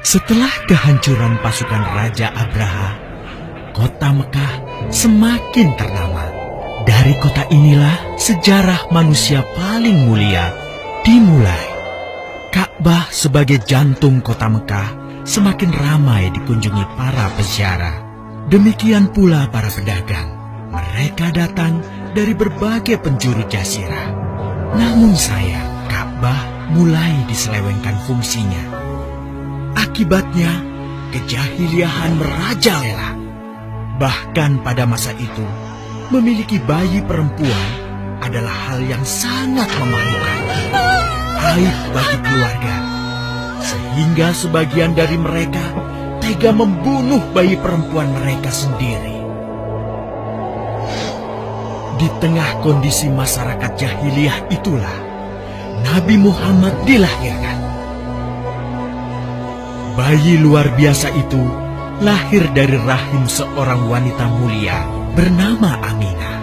Setelah kehancuran pasukan Raja Abraha, kota Mekah semakin ternama. Dari kota inilah sejarah manusia paling mulia dimulai. Ka'bah sebagai jantung kota Mekah semakin ramai dikunjungi para peziarah. Demikian pula para pedagang. Mereka datang dari berbagai penjuru jazirah. Namun sayang, Ka'bah mulai diselewengkan fungsinya. Akibatnya, kejahiliahan merajalela. Bahkan pada masa itu, memiliki bayi perempuan adalah hal yang sangat memalukan. Aib bagi keluarga. Sehingga sebagian dari mereka tega membunuh bayi perempuan mereka sendiri. Di tengah kondisi masyarakat jahiliyah itulah Nabi Muhammad dilahirkan. Bayi luar biasa itu lahir dari rahim seorang wanita mulia bernama Aminah.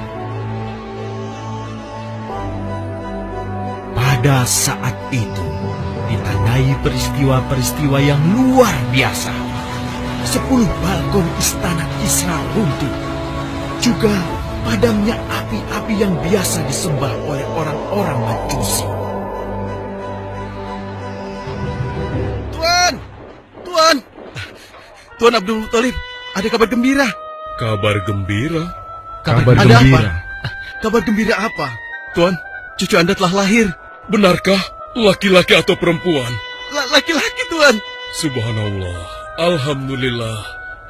Pada saat itu ditandai peristiwa-peristiwa yang luar biasa. 10 balkon istana Kisra runtuh. Juga padamnya api-api yang biasa disembah oleh orang-orang Majusi. Tuan Abdul Muthalib, ada kabar gembira. Kabar gembira? Kabar gembira? Kabar gembira apa? Tuan, cucu Anda telah lahir. Benarkah? Laki-laki atau perempuan? Laki-laki, Tuan. Subhanallah, Alhamdulillah,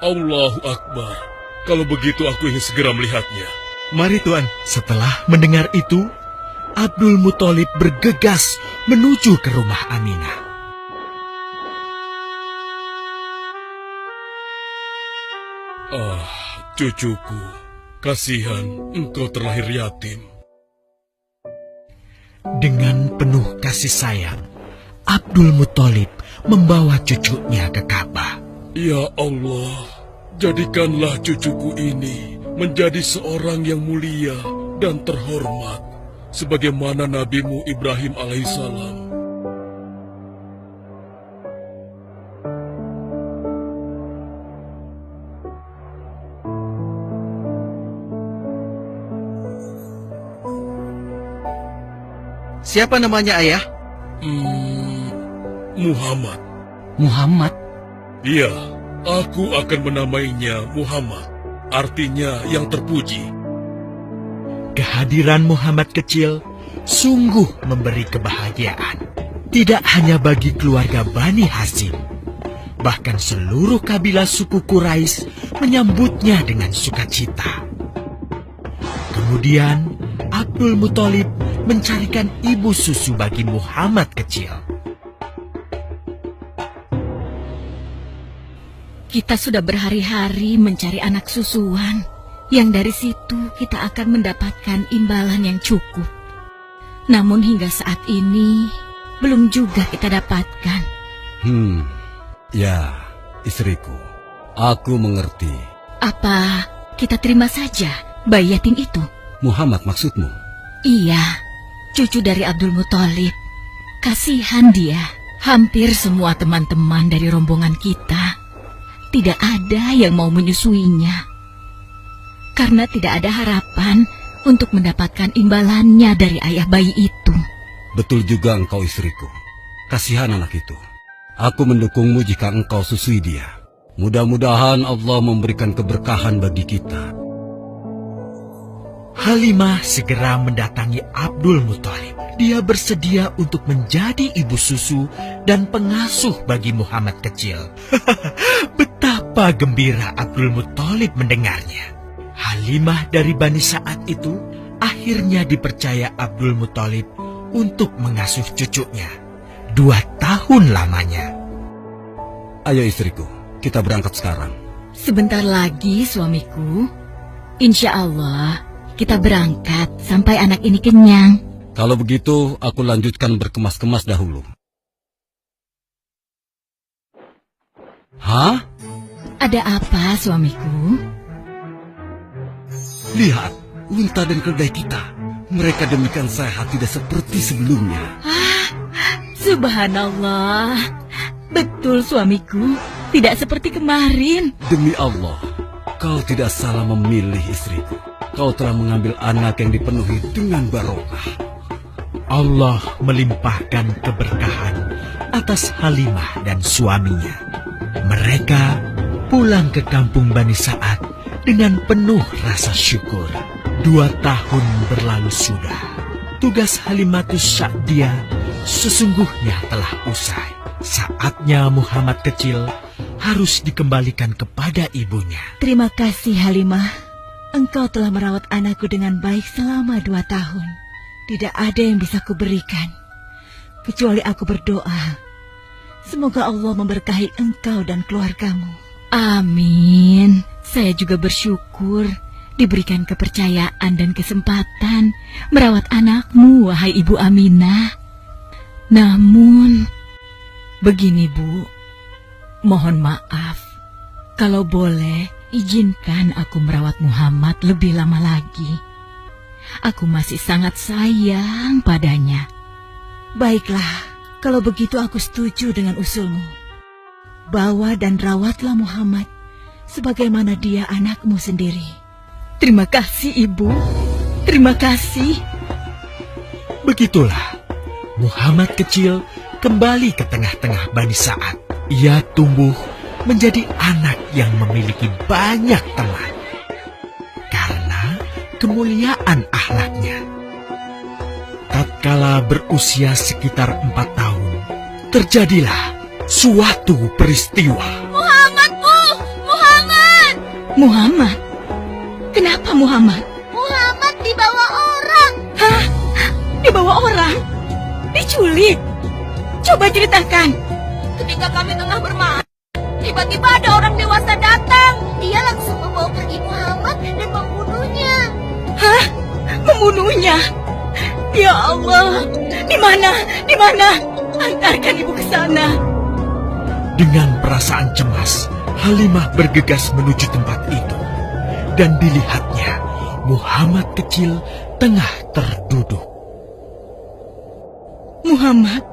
Allahu Akbar. Kalau begitu aku ingin segera melihatnya. Mari, Tuan. Setelah mendengar itu, Abdul Muthalib bergegas menuju ke rumah Aminah. Ah, cucuku, kasihan engkau terlahir yatim. Dengan penuh kasih sayang, Abdul Muthalib membawa cucunya ke Ka'bah. Ya Allah, jadikanlah cucuku ini menjadi seorang yang mulia dan terhormat, sebagaimana Nabimu Ibrahim alaihissalam. Siapa namanya, Ayah? Muhammad. Muhammad? Iya, aku akan menamainya Muhammad. Artinya yang terpuji. Kehadiran Muhammad kecil sungguh memberi kebahagiaan. Tidak hanya bagi keluarga Bani Hashim, bahkan seluruh kabilah suku Quraisy menyambutnya dengan sukacita. Kemudian Abdul Muthalib mencarikan ibu susu bagi Muhammad kecil. Kita sudah berhari-hari mencari anak susuan, yang dari situ kita akan mendapatkan imbalan yang cukup. Namun hingga saat ini, belum juga kita dapatkan. Ya, istriku, aku mengerti. Apa kita terima saja bayi yatim itu? Muhammad maksudmu? Iya, cucu dari Abdul Muthalib. Kasihan dia. Hampir semua teman-teman dari rombongan kita tidak ada yang mau menyusuinya. Karena tidak ada harapan untuk mendapatkan imbalannya dari ayah bayi itu. Betul juga engkau, istriku. Kasihan anak itu. Aku mendukungmu jika engkau susui dia. Mudah-mudahan Allah memberikan keberkahan bagi kita. Halimah segera mendatangi Abdul Muthalib. Dia bersedia untuk menjadi ibu susu dan pengasuh bagi Muhammad kecil. Betapa gembira Abdul Muthalib mendengarnya. Halimah dari Bani Sa'ad itu akhirnya dipercaya Abdul Muthalib untuk mengasuh cucunya 2 tahun lamanya. Ayo istriku, kita berangkat sekarang. Sebentar lagi suamiku. Insya Allah kita berangkat sampai anak ini kenyang. Kalau begitu, aku lanjutkan berkemas-kemas dahulu. Hah? Ada apa suamiku? Lihat, unta dan keledai kita. Mereka demikian sehat, tidak seperti sebelumnya. Subhanallah. Betul, suamiku. Tidak seperti kemarin. Demi Allah, kau tidak salah memilih istriku. Kau telah mengambil anak yang dipenuhi dengan barokah. Allah melimpahkan keberkahan atas Halimah dan suaminya. Mereka pulang ke kampung Bani Sa'ad dengan penuh rasa syukur. 2 tahun berlalu sudah. Tugas Halimatus Sa'diyah sesungguhnya telah usai. Saatnya Muhammad kecil harus dikembalikan kepada ibunya. Terima kasih Halimah. Engkau telah merawat anakku dengan baik selama 2 tahun. Tidak ada yang bisa kuberikan, kecuali aku berdoa. Semoga Allah memberkahi engkau dan keluargamu. Amin. Saya juga bersyukur diberikan kepercayaan dan kesempatan merawat anakmu, wahai Ibu Aminah. Namun, begini Bu, mohon maaf. Kalau boleh, izinkan aku merawat Muhammad lebih lama lagi. Aku masih sangat sayang padanya. Baiklah, kalau begitu aku setuju dengan usulmu. Bawa dan rawatlah Muhammad sebagaimana dia anakmu sendiri. Terima kasih, Ibu. Terima kasih. Begitulah, Muhammad kecil kembali ke tengah-tengah Bani Sa'ad. Ia tumbuh menjadi anak yang memiliki banyak teman karena kemuliaan akhlaknya. Tatkala berusia sekitar 4 tahun, terjadilah suatu peristiwa. Muhammad, Bu! Muhammad! Muhammad? Kenapa Muhammad? Muhammad dibawa orang. Hah? Dibawa orang? Diculik? Coba ceritakan. Ketika kami tengah bermain, tiba-tiba ada orang dewasa datang. Dia langsung membawa pergi Muhammad dan membunuhnya. Hah? Membunuhnya? Ya Allah, di mana? Di mana? Antarkan ibu ke sana. Dengan perasaan cemas, Halimah bergegas menuju tempat itu. Dan dilihatnya, Muhammad kecil tengah terduduk. Muhammad,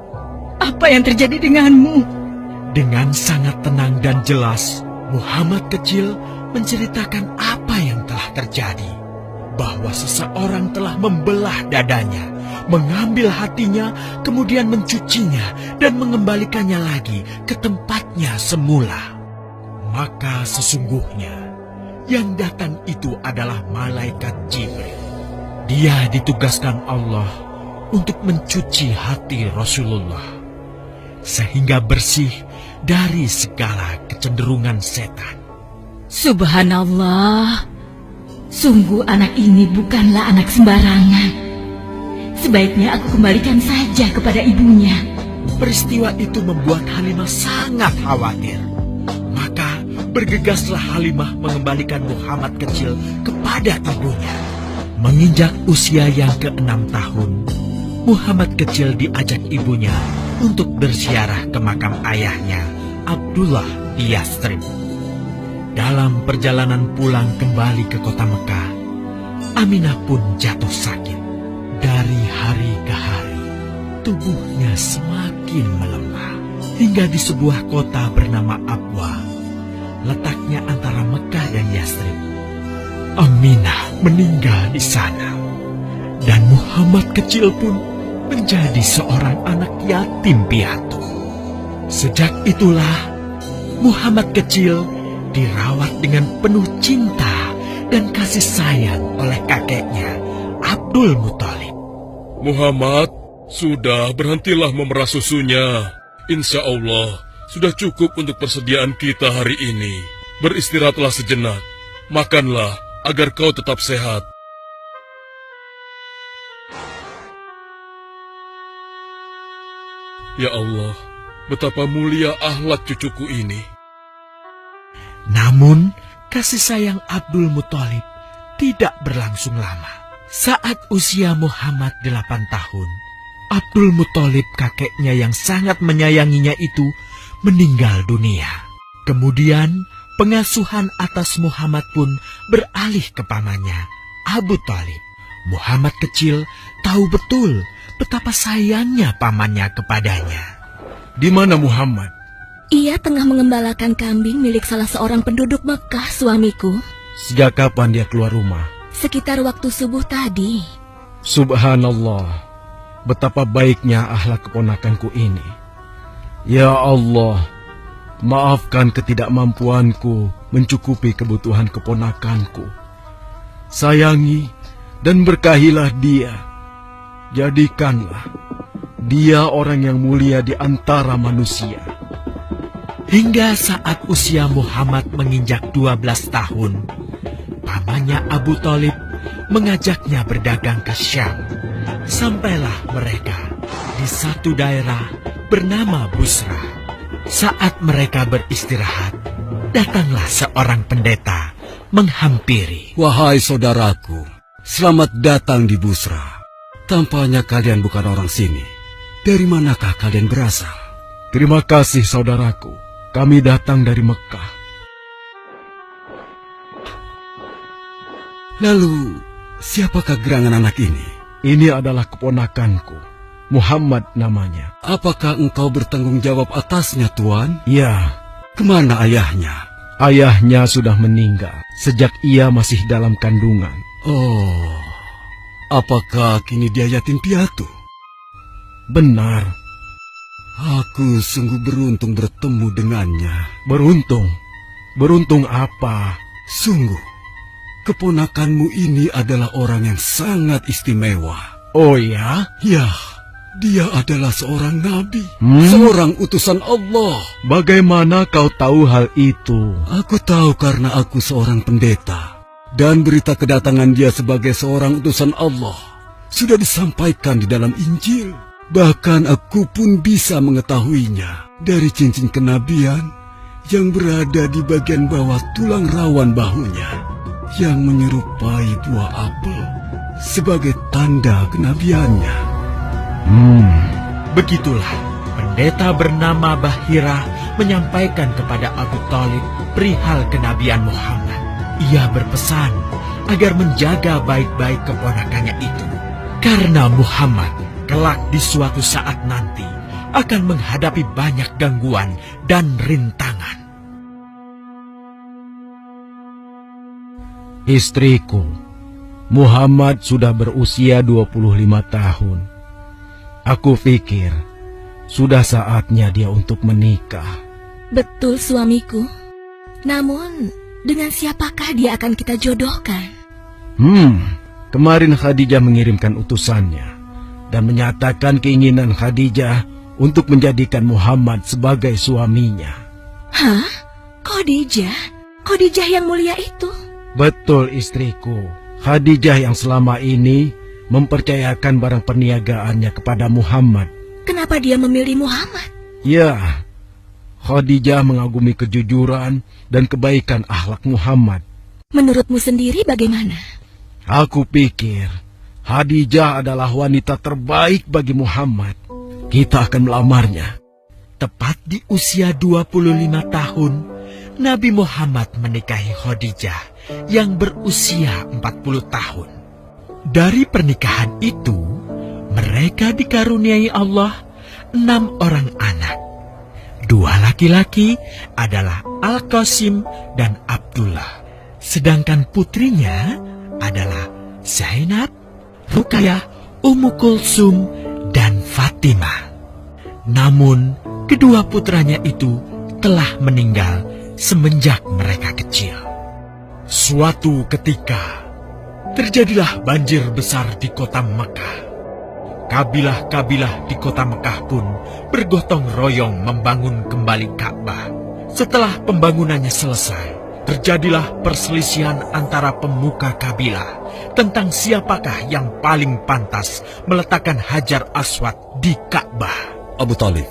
apa yang terjadi denganmu? Dengan sangat tenang dan jelas, Muhammad kecil menceritakan apa yang telah terjadi. Bahwa seseorang telah membelah dadanya, mengambil hatinya, kemudian mencucinya dan mengembalikannya lagi ke tempatnya semula. Maka sesungguhnya yang datang itu adalah malaikat Jibril. Dia ditugaskan Allah untuk mencuci hati Rasulullah sehingga bersih dari segala kecenderungan setan. Subhanallah, sungguh anak ini bukanlah anak sembarangan. Sebaiknya aku kembalikan saja kepada ibunya. Peristiwa itu membuat Halimah sangat khawatir. Maka bergegaslah Halimah mengembalikan Muhammad kecil kepada ibunya. Menginjak usia yang ke-6 tahun, Muhammad kecil diajak ibunya untuk berziarah ke makam ayahnya, Abdullah di Yathrib. Dalam perjalanan pulang kembali ke kota Mekah, Aminah pun jatuh sakit. Dari hari ke hari, tubuhnya semakin melemah. Hingga di sebuah kota bernama Abwa, letaknya antara Mekah dan Yathrib, Aminah meninggal di sana. Dan Muhammad kecil pun menjadi seorang anak yatim piatu. Sejak itulah, Muhammad kecil dirawat dengan penuh cinta dan kasih sayang oleh kakeknya, Abdul Muthalib. Muhammad, sudah berhentilah memerah susunya. Insya Allah, sudah cukup untuk persediaan kita hari ini. Beristirahatlah sejenak. Makanlah agar kau tetap sehat. Ya Allah, betapa mulia akhlak cucuku ini. Namun, kasih sayang Abdul Muthalib tidak berlangsung lama. Saat usia Muhammad 8 tahun, Abdul Muthalib kakeknya yang sangat menyayanginya itu meninggal dunia. Kemudian, pengasuhan atas Muhammad pun beralih ke pamannya, Abu Thalib. Muhammad kecil tahu betul betapa sayangnya pamannya kepadanya. Di mana Muhammad? Ia tengah mengembalakan kambing milik salah seorang penduduk Mekah, suamiku. Sejak kapan dia keluar rumah? Sekitar waktu subuh tadi. Subhanallah, betapa baiknya akhlak keponakanku ini. Ya Allah, maafkan ketidakmampuanku mencukupi kebutuhan keponakanku. Sayangi dan berkahilah dia. Jadikanlah dia orang yang mulia di antara manusia. Hingga saat usia Muhammad menginjak 12 tahun, pamannya Abu Thalib mengajaknya berdagang ke Syam. Sampailah mereka di satu daerah bernama Busra. Saat mereka beristirahat, datanglah seorang pendeta menghampiri. Wahai saudaraku, selamat datang di Busra. Tampaknya kalian bukan orang sini. Dari manakah kalian berasal? Terima kasih saudaraku. Kami datang dari Mekah. Lalu, siapakah gerangan anak ini? Ini adalah keponakanku. Muhammad namanya. Apakah engkau bertanggung jawab atasnya, Tuan? Ya. Kemana ayahnya? Ayahnya sudah meninggal sejak ia masih dalam kandungan. Oh, apakah kini dia yatim piatu? Benar. Aku sungguh beruntung bertemu dengannya. Beruntung? Beruntung apa? Sungguh, keponakanmu ini adalah orang yang sangat istimewa. Oh ya? Ya, dia adalah seorang nabi, seorang utusan Allah. Bagaimana kau tahu hal itu? Aku tahu karena aku seorang pendeta. Dan berita kedatangan dia sebagai seorang utusan Allah sudah disampaikan di dalam Injil. Bahkan aku pun bisa mengetahuinya dari cincin kenabian yang berada di bagian bawah tulang rawan bahunya yang menyerupai buah apel sebagai tanda kenabiannya. Begitulah pendeta bernama Bahira menyampaikan kepada Abu Thalib perihal kenabian Muhammad. Ia berpesan agar menjaga baik-baik keponakannya itu, karena Muhammad kelak di suatu saat nanti akan menghadapi banyak gangguan dan rintangan. Istriku, Muhammad sudah berusia 25 tahun. Aku pikir sudah saatnya dia untuk menikah. Betul, suamiku. Namun, dengan siapakah dia akan kita jodohkan? Kemarin Khadijah mengirimkan utusannya dan menyatakan keinginan Khadijah untuk menjadikan Muhammad sebagai suaminya. Hah? Khadijah? Khadijah yang mulia itu? Betul, istriku. Khadijah yang selama ini mempercayakan barang perniagaannya kepada Muhammad. Kenapa dia memilih Muhammad? Ya, Khadijah mengagumi kejujuran dan kebaikan akhlak Muhammad. Menurutmu sendiri bagaimana? Aku pikir Khadijah adalah wanita terbaik bagi Muhammad. Kita akan melamarnya. Tepat di usia 25 tahun, Nabi Muhammad menikahi Khadijah yang berusia 40 tahun. Dari pernikahan itu, mereka dikaruniai Allah 6 orang anak. 2 laki-laki adalah Al-Qasim dan Abdullah. Sedangkan putrinya adalah Zainab, Ruqayyah, Ummu Kulsum, dan Fatimah. Namun, kedua putranya itu telah meninggal semenjak mereka kecil. Suatu ketika, terjadilah banjir besar di kota Mekah. Kabilah-kabilah di kota Mekah pun bergotong royong membangun kembali Ka'bah. Setelah pembangunannya selesai, terjadilah perselisihan antara pemuka kabilah tentang siapakah yang paling pantas meletakkan Hajar Aswad di Ka'bah. Abu Thalib,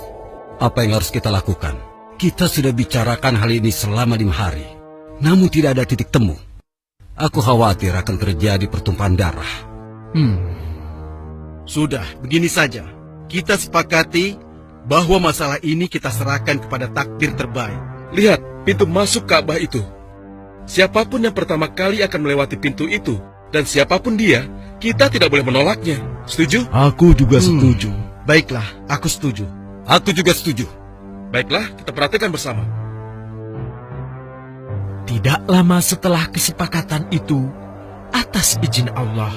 apa yang harus kita lakukan? Kita sudah bicarakan hal ini selama 5 hari, namun tidak ada titik temu. Aku khawatir akan terjadi pertumpahan darah. Sudah, begini saja. Kita sepakati bahwa masalah ini kita serahkan kepada takdir terbaik. Lihat pintu masuk Ka'bah itu. Siapapun yang pertama kali akan melewati pintu itu, dan siapapun dia, kita tidak boleh menolaknya. Setuju? Aku juga setuju. Baiklah, aku setuju. Aku juga setuju. Baiklah, kita perhatikan bersama. Tidak lama setelah kesepakatan itu, atas izin Allah,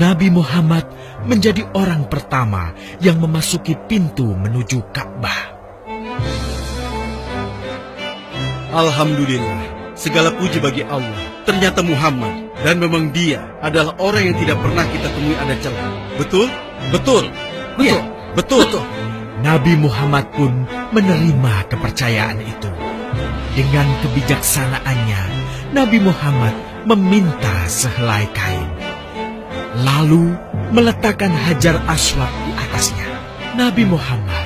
Nabi Muhammad menjadi orang pertama yang memasuki pintu menuju Ka'bah. Alhamdulillah, segala puji bagi Allah. Ternyata Muhammad, dan memang dia adalah orang yang tidak pernah kita temui ada celah. Betul? Betul. Betul. Ya, betul. Nabi Muhammad pun menerima kepercayaan itu. Dengan kebijaksanaannya, Nabi Muhammad meminta sehelai kain, lalu meletakkan Hajar Aswad di atasnya. Nabi Muhammad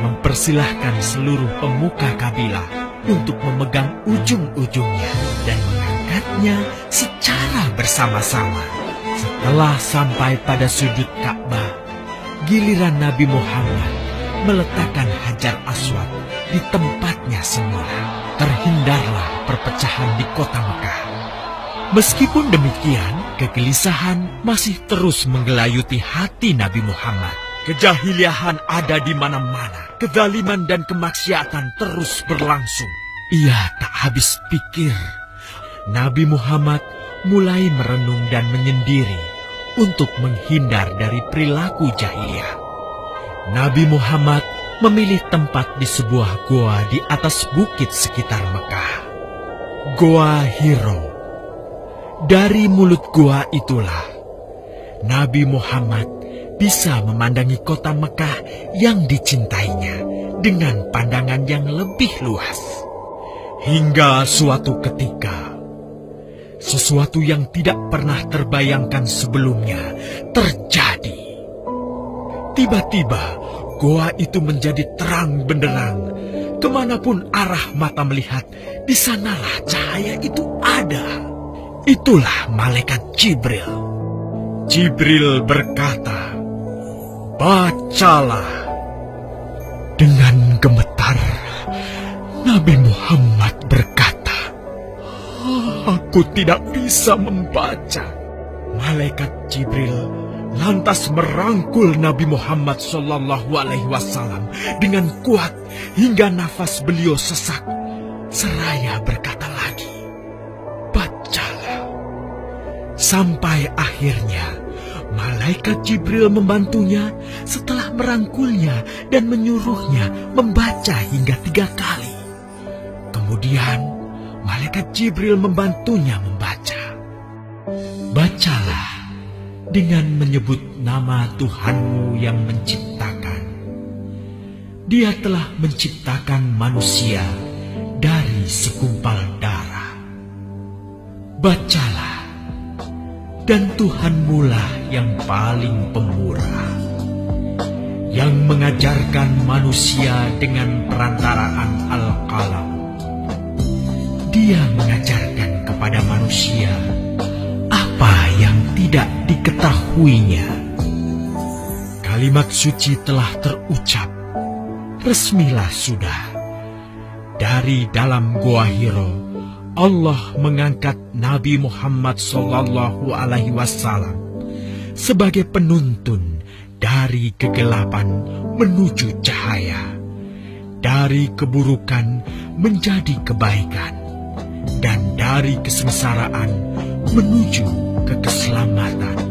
mempersilahkan seluruh pemuka kabilah untuk memegang ujung-ujungnya dan mengangkatnya secara bersama-sama. Setelah sampai pada sudut Ka'bah, giliran Nabi Muhammad meletakkan Hajar Aswad di tempatnya semula. Terhindarlah perpecahan di kota Mekah. Meskipun demikian, kegelisahan masih terus menggelayuti hati Nabi Muhammad. Kejahiliahan ada di mana-mana. Kezaliman dan kemaksiatan terus berlangsung. Ia tak habis pikir. Nabi Muhammad mulai merenung dan menyendiri untuk menghindar dari perilaku jahiliyah. Nabi Muhammad memilih tempat di sebuah goa di atas bukit sekitar Mekah. Goa Hiro. Dari mulut goa itulah Nabi Muhammad bisa memandangi kota Mekah yang dicintainya dengan pandangan yang lebih luas. Hingga suatu ketika, sesuatu yang tidak pernah terbayangkan sebelumnya terjadi. Tiba-tiba, goa itu menjadi terang benderang. Kemanapun arah mata melihat, di sanalah cahaya itu ada. Itulah malaikat Jibril. Jibril berkata, "Bacalah." Dengan gemetar, Nabi Muhammad berkata, "Aku tidak bisa membaca." Malaikat Jibril lantas merangkul Nabi Muhammad SAW dengan kuat hingga nafas beliau sesak. Seraya berkata lagi, "Bacalah." Sampai akhirnya malaikat Jibril membantunya setelah merangkulnya dan menyuruhnya membaca hingga 3 kali. Kemudian malaikat Jibril membantunya membaca. "Bacalah dengan menyebut nama Tuhanmu yang menciptakan. Dia telah menciptakan manusia dari segumpal darah. Bacalah, dan Tuhanmu lah yang paling pemurah, yang mengajarkan manusia dengan perantaraan Al-Qalam. Dia mengajarkan kepada manusia apa yang tidak diketahuinya." Kalimat suci telah terucap. Resmilah sudah. Dari dalam Goa Hiro, Allah mengangkat Nabi Muhammad SAW sebagai penuntun dari kegelapan menuju cahaya, dari keburukan menjadi kebaikan, dan dari kesengsaraan menuju ke keselamatan.